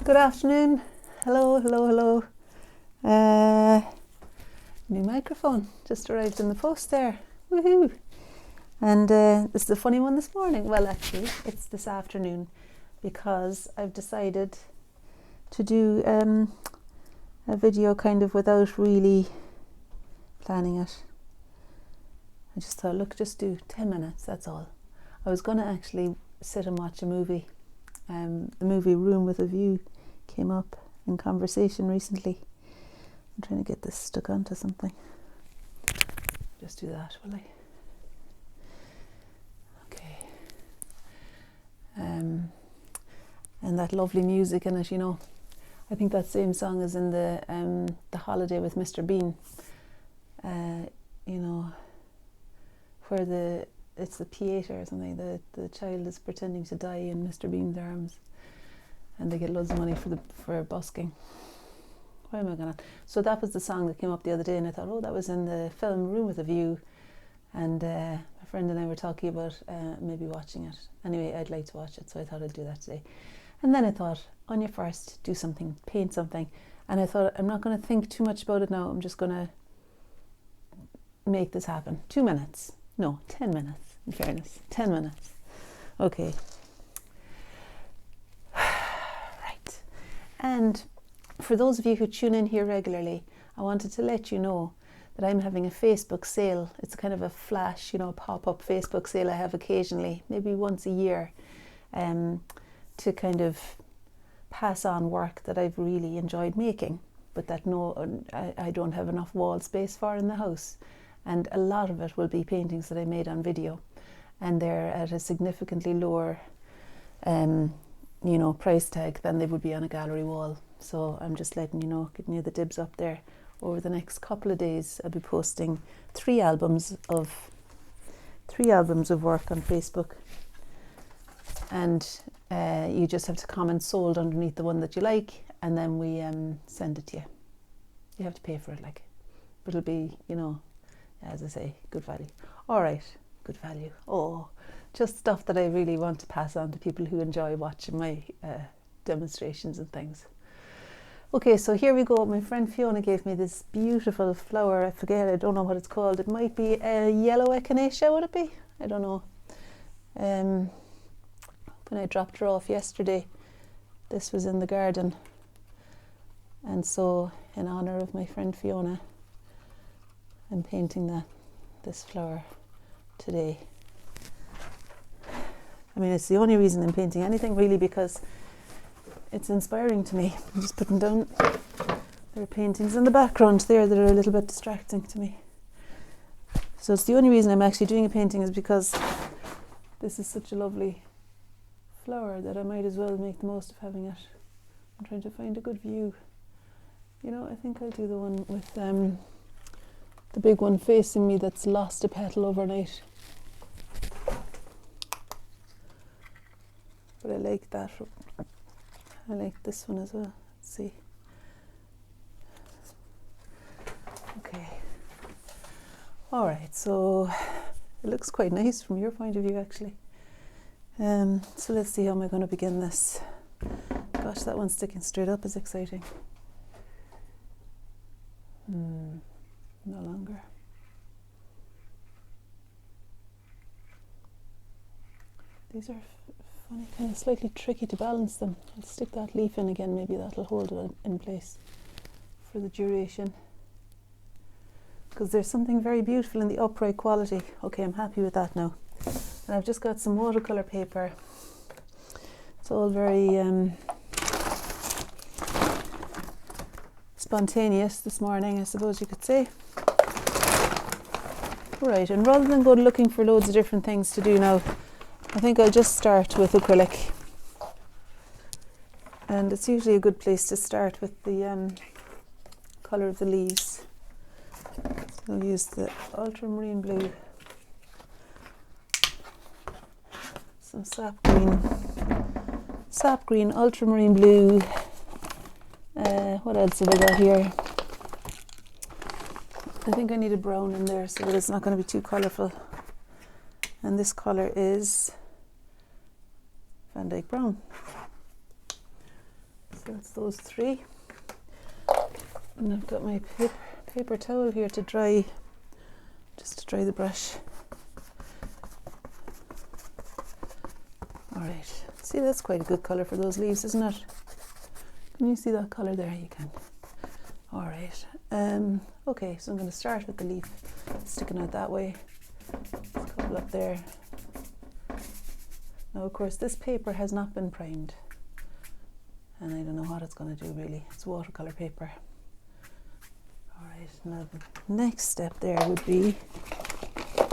Good afternoon. Hello, hello, hello. New microphone just arrived in the post there. Woohoo! And this is a funny one this morning. Well, actually, it's this afternoon because I've decided to do a video kind of without really planning it. I just thought, look, just do 10 minutes, that's all. I was going to actually sit and watch a movie. The movie Room with a View came up in conversation recently. I'm trying to get this stuck onto something. Just do that, will I? Okay. And that lovely music in it, you know. I think that same song is in the Holiday with Mr. Bean. You know, where it's the theatre or something. The child is pretending to die in Mr. Bean's arms, and they get loads of money for busking. Why am I going on? So that was the song that came up the other day, and I thought, oh, that was in the film Room with a View, and a friend and I were talking about maybe watching it. Anyway, I'd like to watch it, so I thought I'd do that today. And then I thought, on your first, do something, paint something. And I thought, I'm not going to think too much about it now. I'm just going to make this happen. 2 minutes. No, 10 minutes, in fairness. 10 minutes. Okay. Right. And for those of you who tune in here regularly, I wanted to let you know that I'm having a Facebook sale. It's kind of a flash, you know, pop-up Facebook sale I have occasionally, maybe once a year, to kind of pass on work that I've really enjoyed making, but that I don't have enough wall space for in the house. And a lot of it will be paintings that I made on video, and they're at a significantly lower you know, price tag than they would be on a gallery wall. So I'm just letting you know, giving you the dibs up there. Over the next couple of days I'll be posting 3 albums of work on Facebook, and you just have to comment sold underneath the one that you like, and then we send it to you. You have to pay for it, like, but it'll be, you know, as I say, good value. All right, good value. Oh, just stuff that I really want to pass on to people who enjoy watching my demonstrations and things. Okay, so here we go. My friend Fiona gave me this beautiful flower. I forget, I don't know what it's called. It might be a yellow echinacea, would it be? I don't know. When I dropped her off yesterday, this was in the garden. And so, in honour of my friend Fiona, I'm painting this flower today. I mean, it's the only reason I'm painting anything, really, because it's inspiring to me. I'm just putting down, there are paintings in the background there that are a little bit distracting to me. So it's the only reason I'm actually doing a painting, is because this is such a lovely flower that I might as well make the most of having it. I'm trying to find a good view. You know, I think I'll do the one with the big one facing me that's lost a petal overnight. But I like that. I like this one as well. Let's see. Okay. All right, so it looks quite nice from your point of view, actually. So let's see, how am I going to begin this? Gosh, that one sticking straight up is exciting. No longer. These are funny, kind of slightly tricky to balance them. I'll stick that leaf in again, maybe that'll hold it in place for the duration. Because there's something very beautiful in the upright quality. Okay, I'm happy with that now. And I've just got some watercolour paper. It's all very spontaneous this morning, I suppose you could say. Right, and rather than go looking for loads of different things to do now, I think I'll just start with acrylic. And it's usually a good place to start with the colour of the leaves. So I'll use the ultramarine blue, some sap green, ultramarine blue. What else have I got here? I think I need a brown in there so that it's not going to be too colourful. And this colour is Van Dyke Brown. So So that's those three. And I've got my paper towel here to dry, just to dry the brush. Alright, see, that's quite a good colour for those leaves, isn't it? Can you see that colour there? You can. Alright, okay, so I'm going to start with the leaf sticking out that way. There's a couple up there. Now, of course, this paper has not been primed, and I don't know what it's going to do really. It's watercolour paper. Alright, now the next step there would be a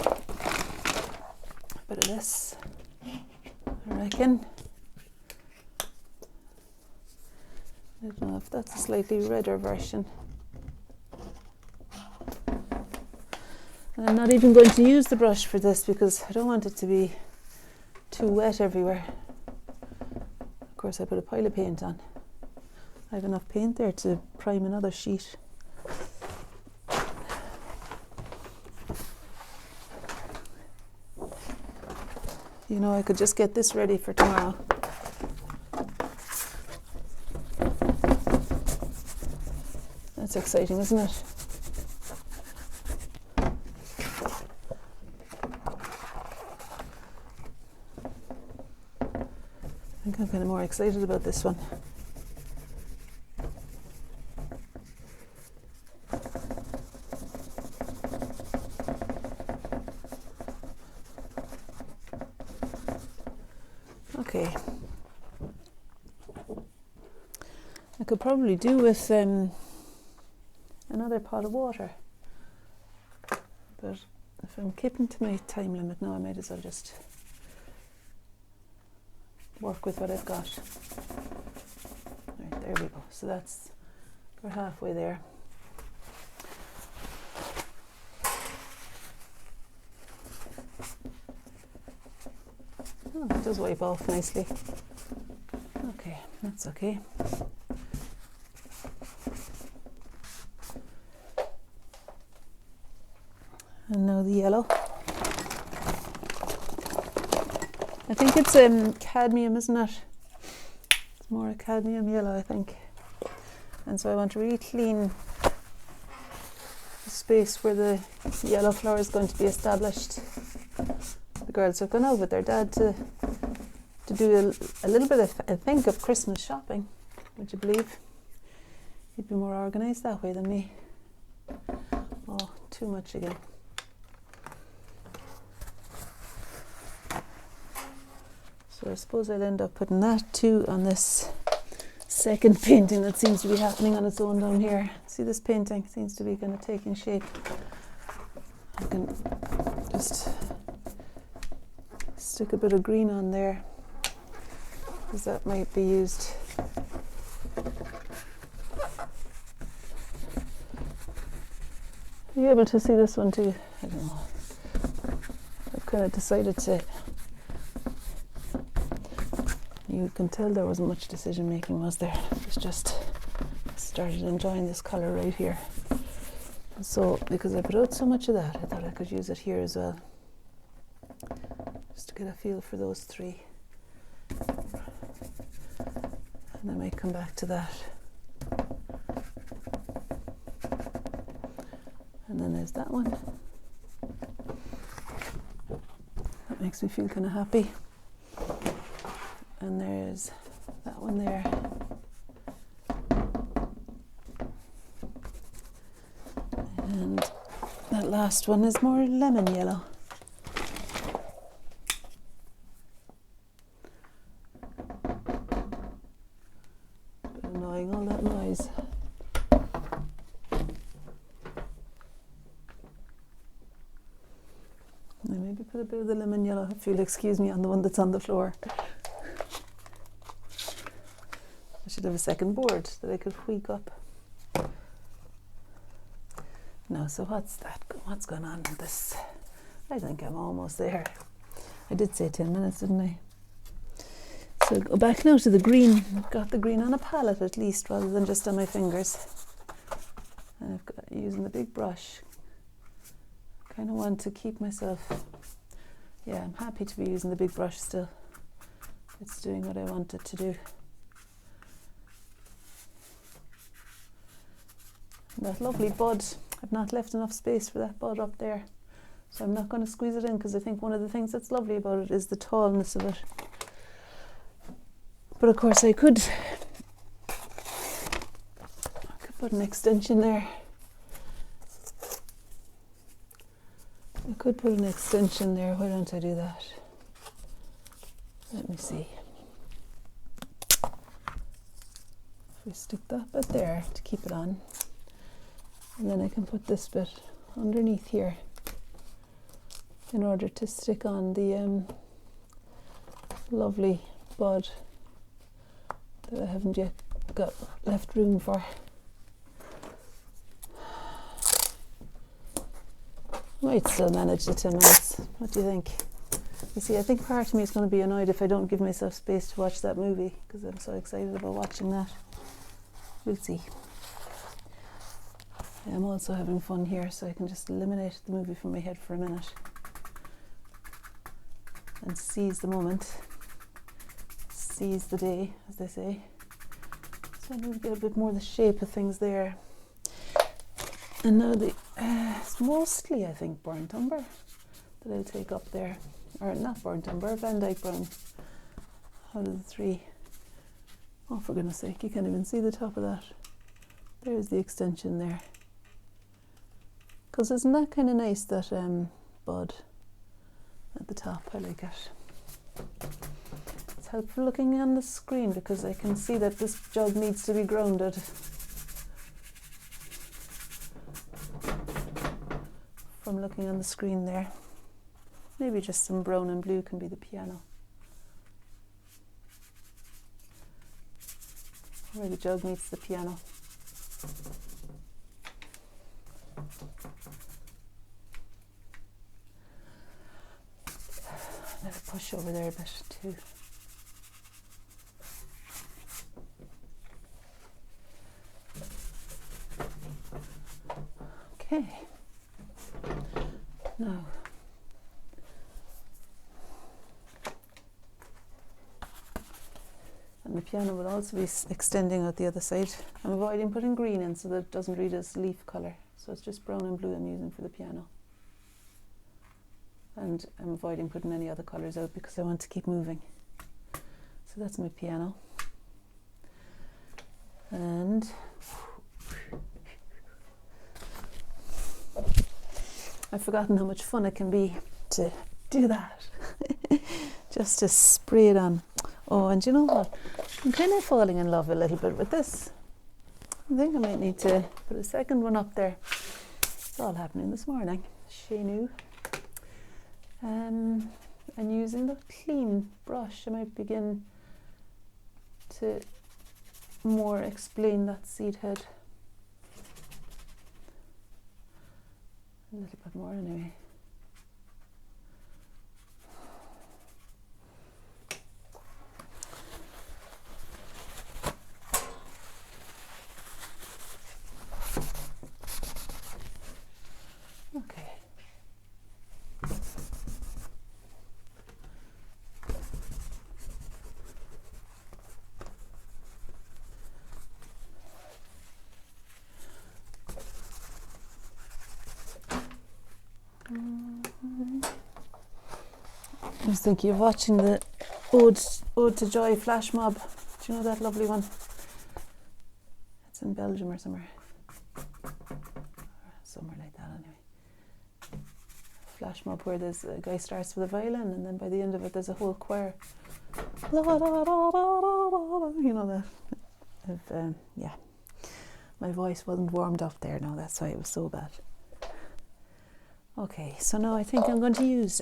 bit of this, I reckon. I don't know if that's a slightly redder version. And I'm not even going to use the brush for this because I don't want it to be too wet everywhere. Of course, I put a pile of paint on. I have enough paint there to prime another sheet. You know, I could just get this ready for tomorrow. That's exciting, isn't it? I think I'm kind of more excited about this one. Okay. I could probably do with another pot of water, but if I'm keeping to my time limit now, I might as well just work with what I've got. Right, there we go. So that's, we're halfway there. Oh, it does wipe off nicely. Okay, that's okay. And now the yellow. I think it's cadmium, isn't it? It's more a cadmium yellow, I think. And so I want to really clean the space where the yellow flower is going to be established. The girls have gone out with their dad to do a little bit of, I think, of Christmas shopping. Would you believe? He'd be more organised that way than me. Oh, too much again. So I suppose I'll end up putting that too on this second painting that seems to be happening on its own down here. See, this painting seems to be kind of taking shape. I can just stick a bit of green on there because that might be used. Are you able to see this one too? I don't know. I've kind of decided to. You can tell there wasn't much decision making, was there? It was just started enjoying this colour right here. So because I put out so much of that, I thought I could use it here as well, just to get a feel for those three. And I might come back to that. And then there's that one. That makes me feel kind of happy. And there's that one there. And that last one is more lemon yellow. Bit annoying, all that noise. I maybe put a bit of the lemon yellow, if you'll excuse me, on the one that's on the floor. I should have a second board that I could tweak up. No, so what's going on with this? I think I'm almost there. I did say 10 minutes, didn't I? So go back now to the green. I've got the green on a palette at least, rather than just on my fingers. And I've got using the big brush. I kind of want to keep myself. Yeah, I'm happy to be using the big brush still. It's doing what I want it to do. That lovely bud, I've not left enough space for that bud up there, so I'm not going to squeeze it in, because I think one of the things that's lovely about it is the tallness of it. But of course I could put an extension there. I could put an extension there. Why don't I do that? Let me see. If we stick that bit there to keep it on, and then I can put this bit underneath here in order to stick on the lovely bud that I haven't yet got left room for. Might still manage the 10 minutes. What do you think? You see, I think part of me is going to be annoyed if I don't give myself space to watch that movie, because I'm so excited about watching that. We'll see. I'm also having fun here, so I can just eliminate the movie from my head for a minute and seize the moment, seize the day, as they say. So I need to get a bit more of the shape of things there. And now it's mostly, I think, burnt umber that I'll take up there. Or not burnt umber, Van Dyke brown. Out of the three. Oh, for goodness sake, you can't even see the top of that. There's the extension there. Because isn't that kind of nice, that bud at the top? I like it. It's helpful looking on the screen, because I can see that this jug needs to be grounded. From looking on the screen there. Maybe just some brown and blue can be the piano. Where the jug meets the piano. Let it push over there a bit too. Okay. Now, and the piano will also be extending out the other side. I'm avoiding putting green in so that it doesn't read as leaf colour. So it's just brown and blue I'm using for the piano. And I'm avoiding putting any other colours out because I want to keep moving. So that's my piano. And I've forgotten how much fun it can be to do that. Just to spray it on. Oh, and you know what? I'm kind of falling in love a little bit with this. I think I might need to put a second one up there. It's all happening this morning. Chez nous. And using the clean brush, I might begin to more explain that seed head. A little bit more anyway. Okay. I was thinking of watching the Ode to Joy flash mob. Do you know that lovely one? It's in Belgium or somewhere. Somewhere like that anyway. Flash mob where there's a guy starts with a violin and then by the end of it there's a whole choir. You know that. Yeah. My voice wasn't warmed up there now, that's why it was so bad. Okay, so now I think I'm going to use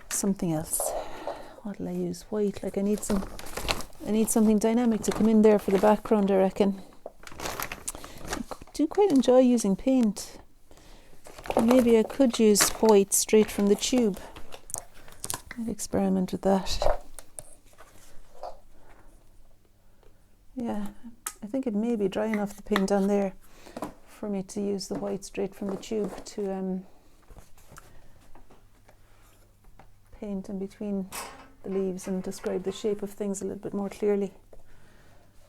something else. What'll I use? White. Like I need something dynamic to come in there for the background, I reckon. I do quite enjoy using paint. Maybe I could use white straight from the tube. I'd experiment with that. Yeah, I think it may be dry enough, the paint on there, for me to use the white straight from the tube to paint in between the leaves and describe the shape of things a little bit more clearly.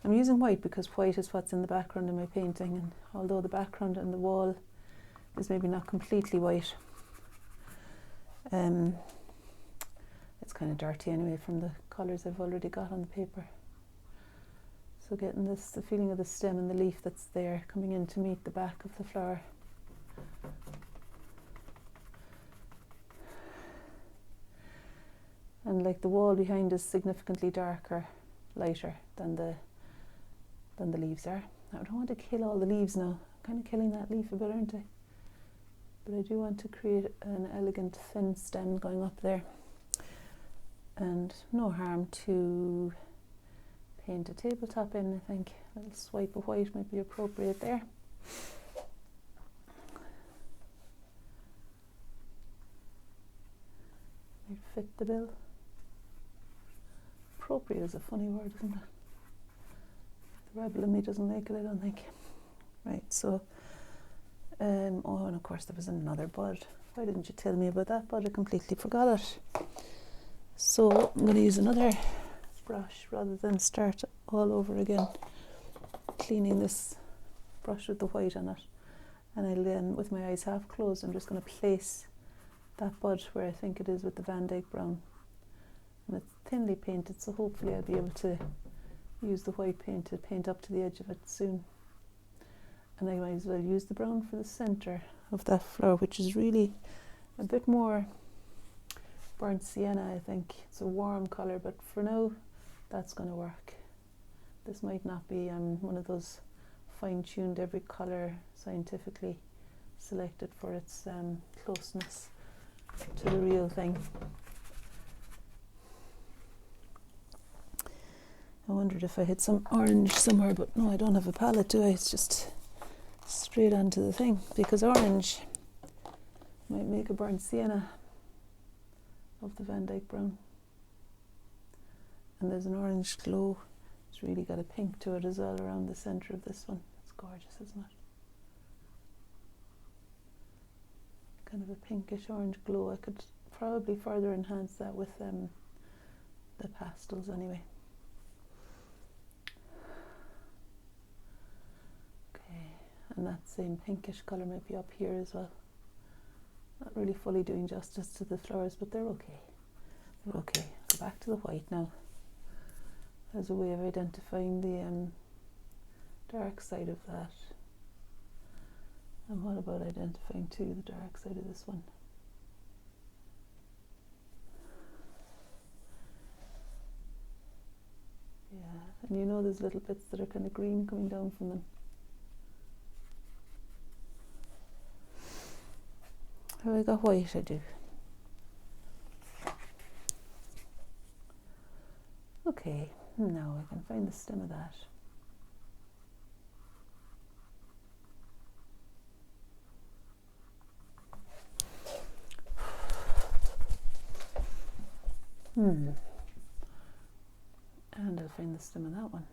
I'm using white because white is what's in the background in my painting, and although the background and the wall is maybe not completely white, it's kind of dirty anyway from the colours I've already got on the paper. So getting this, the feeling of the stem and the leaf that's there coming in to meet the back of the flower. And like the wall behind is significantly darker, lighter than the leaves are. Now I don't want to kill all the leaves now. I'm kind of killing that leaf a bit, aren't I? But I do want to create an elegant thin stem going up there. And no harm to paint a tabletop in, I think. A little swipe of white might be appropriate there. Might fit the bill. Appropriate is a funny word, isn't it? The rebel in me doesn't like it, I don't think. Right, so, oh, and of course there was another bud. Why didn't you tell me about that bud? I completely forgot it. So I'm going to use another brush rather than start all over again, cleaning this brush with the white on it. And I'll then, with my eyes half closed, I'm just going to place that bud where I think it is with the Van Dyke brown. And it's thinly painted, so hopefully I'll be able to use the white paint to paint up to the edge of it soon. And I might as well use the brown for the centre of that flower, which is really a bit more burnt sienna, I think. It's a warm colour, but for now that's going to work. This might not be one of those fine-tuned, every colour scientifically selected for its closeness to the real thing. I wondered if I had some orange somewhere, but no, I don't have a palette, do I? It's just straight onto the thing, because orange might make a burnt sienna of the Van Dyke brown. And there's an orange glow. It's really got a pink to it as well around the centre of this one. It's gorgeous, isn't it? Kind of a pinkish orange glow. I could probably further enhance that with the pastels anyway. Okay, and that same pinkish colour might be up here as well. Not really fully doing justice to the flowers, but they're okay. They're okay. Go back to the white now as a way of identifying the dark side of that. And what about identifying too the dark side of this one? Yeah, and you know there's little bits that are kind of green coming down from them. Have I got white? I do. Okay, now I can find the stem of that. And I'll find the stem of that one.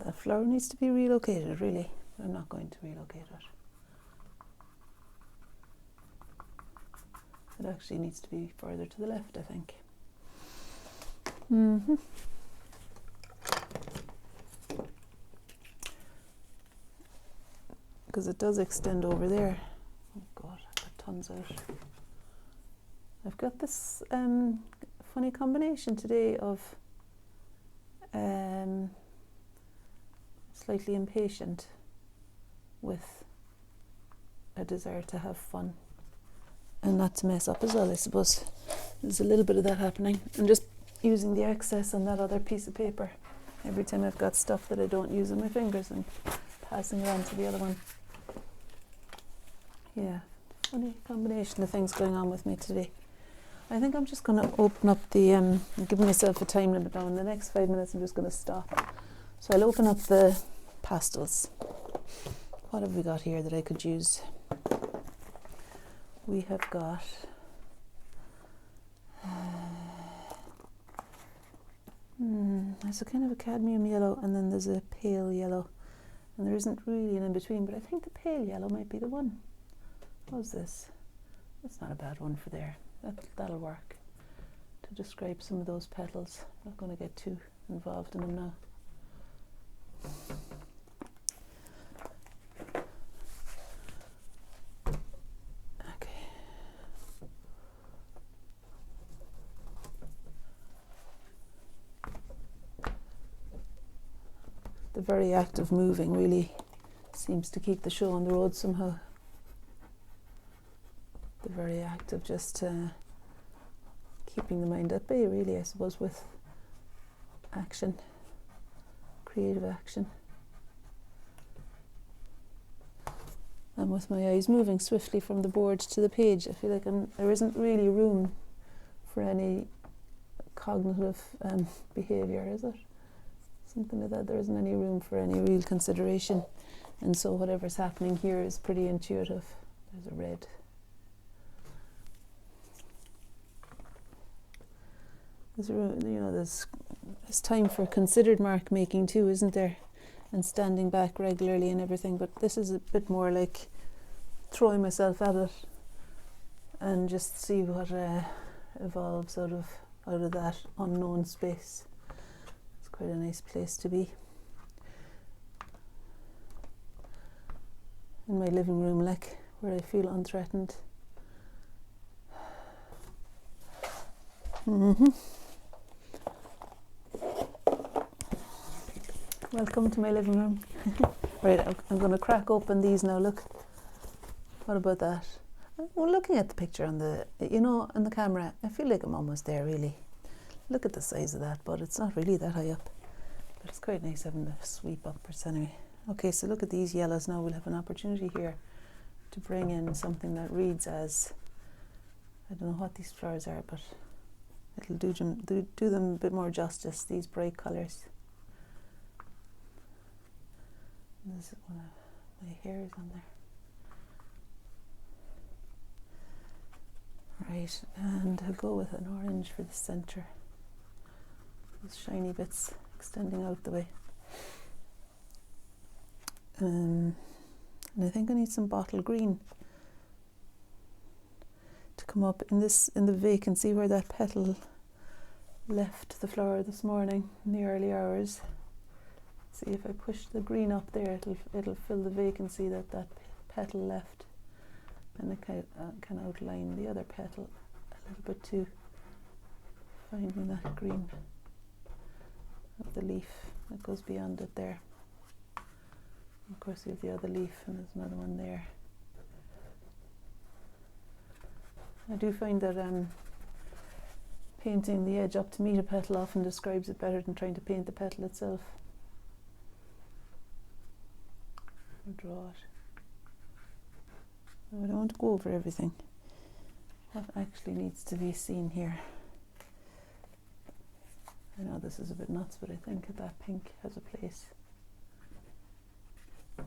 That flower needs to be relocated, really. I'm not going to relocate it. It actually needs to be further to the left, I think. Because it does extend over there. Oh God, I've got tons out. I've got this funny combination today of slightly impatient with a desire to have fun and not to mess up as well, I suppose. There's a little bit of that happening. I'm just using the excess on that other piece of paper every time I've got stuff that I don't use with my fingers and passing it on to the other one. Yeah, funny combination of things going on with me today. I think I'm just going to open up the, I'm giving myself a time limit now. In the next 5 minutes I'm just going to stop So I'll open up the pastels. What have we got here that I could use? We have got there's a kind of a cadmium yellow, and then there's a pale yellow, and there isn't really an in-between, but I think the pale yellow might be the one. What's this? That's not a bad one for there. That'll work to describe some of those petals. I'm not going to get too involved in them now. The very act of moving really seems to keep the show on the road somehow. The very act of just keeping the mind at bay, really, I suppose, with action, creative action. And with my eyes moving swiftly from the board to the page, I feel like there isn't really room for any cognitive behaviour, is it? Something like that. There isn't any room for any real consideration, and so whatever's happening here is pretty intuitive. There's a red. There's time for considered mark making too, isn't there? And standing back regularly and everything. But this is a bit more like throwing myself at it and just see what evolves out of that unknown space. Quite a nice place to be. In my living room, like, where I feel unthreatened. Welcome to my living room. Right, I'm going to crack open these now. Look. What about that? Well, looking at the picture on the, on the camera, I feel like I'm almost there, really. Look at the size of that, but it's not really that high up. But it's quite nice having the sweep uppers anyway. Okay, so look at these yellows now. We'll have an opportunity here to bring in something that reads as, I don't know what these flowers are, but it'll do them a bit more justice, these bright colours. This is one of my hairs on there. Right, and I'll go with an orange for the centre. Those shiny bits extending out the way. And I think I need some bottle green to come up in the vacancy where that petal left the flower this morning in the early hours. See, if I push the green up there, it'll fill the vacancy that petal left, and it can outline the other petal a little bit too, finding that green of the leaf that goes beyond it there. Of course, you have the other leaf, and there's another one there. I do find that painting the edge up to meet a petal often describes it better than trying to paint the petal itself. Or draw it. I don't want to go over everything. What actually needs to be seen here? I know this is a bit nuts, but I think that pink has a place. The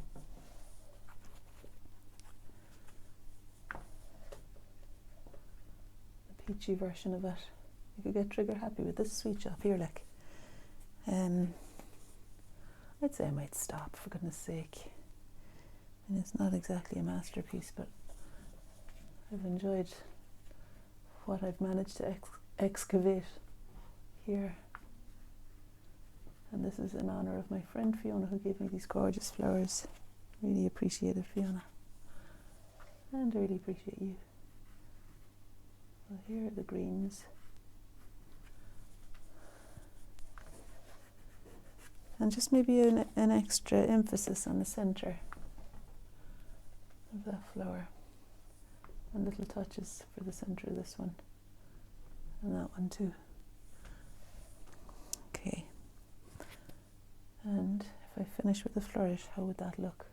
peachy version of it. You could get trigger happy with this sweet shop here, like. I'd say I might stop, for goodness sake. And it's not exactly a masterpiece, but I've enjoyed what I've managed to excavate here. And this is in honour of my friend Fiona, who gave me these gorgeous flowers. Really appreciate it, Fiona. And I really appreciate you. Well, here are the greens. And just maybe an extra emphasis on the centre of that flower. And little touches for the centre of this one. And that one too. Okay. And if I finish with a flourish, how would that look?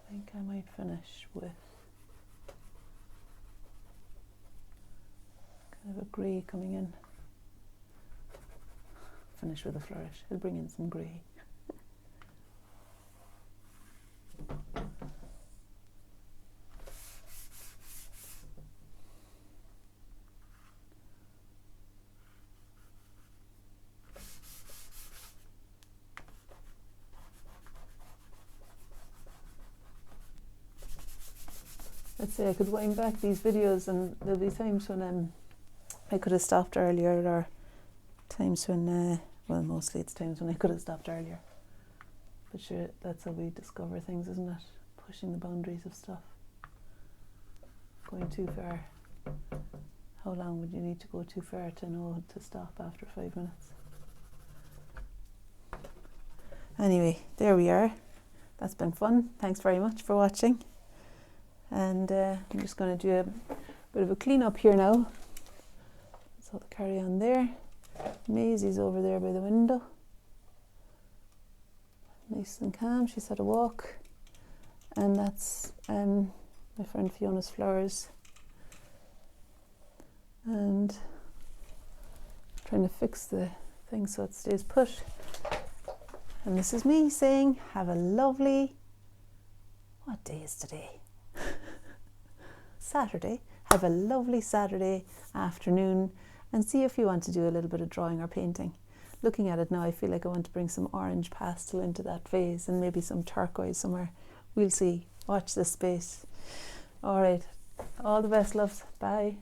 I think I might finish with kind of a grey coming in. Finish with a flourish. I'll bring in some grey. I'd say I could wind back these videos, and there'll be times when I could have stopped earlier, or times when, well, mostly it's times when I could have stopped earlier. But sure, that's how we discover things, isn't it? Pushing the boundaries of stuff. Going too far. How long would you need to go too far to know to stop after 5 minutes? Anyway, there we are. That's been fun. Thanks very much for watching. And I'm just going to do a bit of a clean up here now. So the carry on there. Maisie's over there by the window. Nice and calm. She's had a walk. And that's my friend Fiona's flowers. And trying to fix the thing so it stays put. And this is me saying, have a lovely, what day is today? Saturday. Have a lovely Saturday afternoon, and see if you want to do a little bit of drawing or painting. Looking at it now, I feel like I want to bring some orange pastel into that vase, and maybe some turquoise somewhere. We'll see. Watch this space. All right. All the best, loves. Bye.